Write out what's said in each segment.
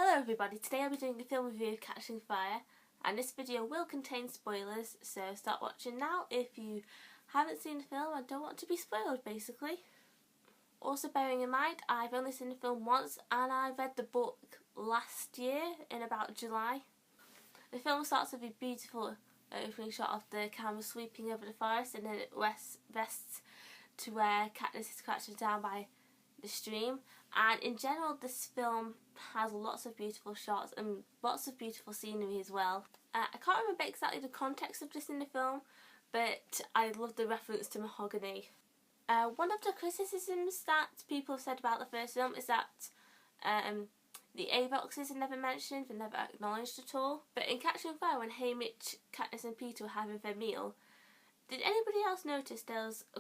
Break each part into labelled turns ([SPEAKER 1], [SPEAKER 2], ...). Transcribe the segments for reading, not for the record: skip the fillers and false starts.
[SPEAKER 1] Hello everybody, today I'll be doing a film review of Catching Fire, and this video will contain spoilers, so start watching now if you haven't seen the film and don't want to be spoiled basically. Also bearing in mind, I've only seen the film once and I read the book last year in about July. The film starts with a beautiful opening shot of the camera sweeping over the forest, and then it vests to where Katniss is crouching down by the stream. And in general, this film has lots of beautiful shots and lots of beautiful scenery as well. I can't remember exactly the context of this in the film, but I love the reference to mahogany. One of the criticisms that people have said about the first film is that the Avoxes are never mentioned, they're never acknowledged at all. But in Catching Fire, when Haymitch, Katniss and Peeta were having their meal, did anybody else notice there was a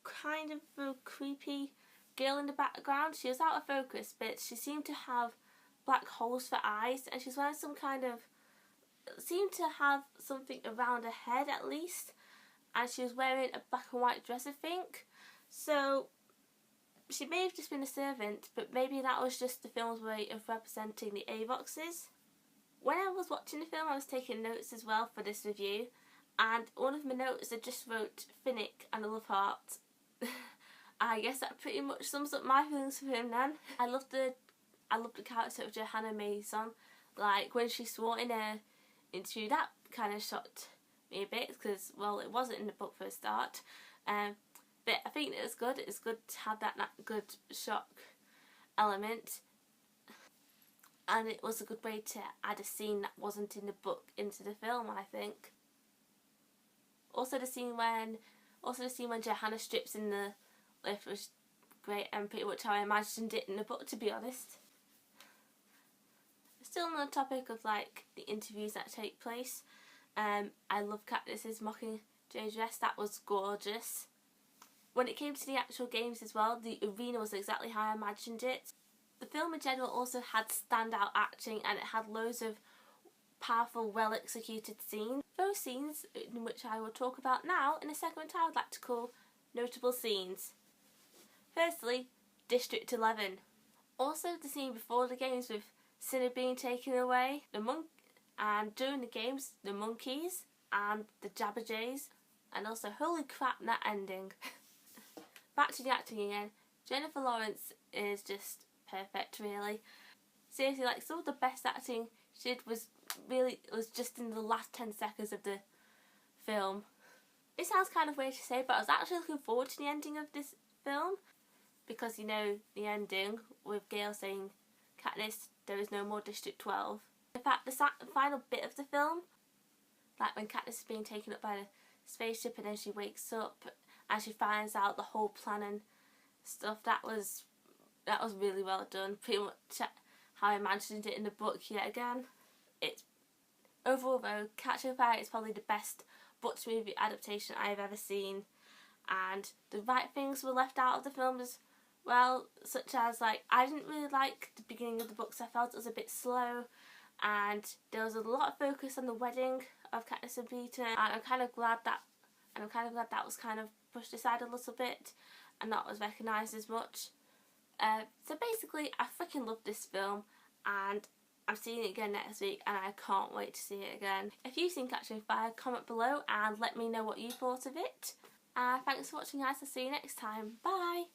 [SPEAKER 1] kind of a creepy girl in the background? She was out of focus, but she seemed to have black holes for eyes, and she's wearing some kind of, seemed to have something around her head at least, and she was wearing a black and white dress, I think. So she may have just been a servant, but maybe that was just the film's way of representing the Avoxes. When I was watching the film, I was taking notes as well for this review, and one of my notes I just wrote Finnick and a love heart. I guess that pretty much sums up my feelings for him then. I loved the character of Johanna Mason. Like, when she swore in her interview, that kind of shocked me a bit because, well, it wasn't in the book for a start. But I think it was good. It's good to have that good shock element. And it was a good way to add a scene that wasn't in the book into the film, I think. Also the scene when Johanna strips in the lift was great, and pretty much how I imagined it in the book, to be honest. Still on the topic of like the interviews that take place, I love Katniss's Mockingjay dress. That was gorgeous. When it came to the actual games as well, the arena was exactly how I imagined it. The film in general also had standout acting, and it had loads of powerful, well executed scenes. Those scenes in which I will talk about now in a segment I would like to call notable scenes. Firstly, District 11. Also the scene before the games with Cinna being taken away, and during the games, the monkeys and the Jabberjays, and also holy crap, that ending. Back to the acting again. Jennifer Lawrence is just perfect, really. Seriously, like, some of the best acting she did was just in the last 10 seconds of the film. It sounds kind of weird to say, but I was actually looking forward to the ending of this film, because, you know, the ending with Gale saying, Katniss, there is no more District 12. In fact, the final bit of the film, like when Katniss is being taken up by the spaceship and then she wakes up and she finds out the whole plan and stuff, that was really well done. Pretty much how I imagined it in the book yet again. It's overall though, Catching Fire is probably the best book to movie adaptation I've ever seen, and the right things were left out of the film as well, such as, like, I didn't really like the beginning of the books. I felt it was a bit slow, and there was a lot of focus on the wedding of Katniss and Peeta, and I'm kind of glad that was kind of pushed aside a little bit and not was recognised as much. So basically, I freaking love this film, and I'm seeing it again next week, and I can't wait to see it again. If you've seen Catching Fire, comment below and let me know what you thought of it. Thanks for watching, guys. I'll see you next time. Bye!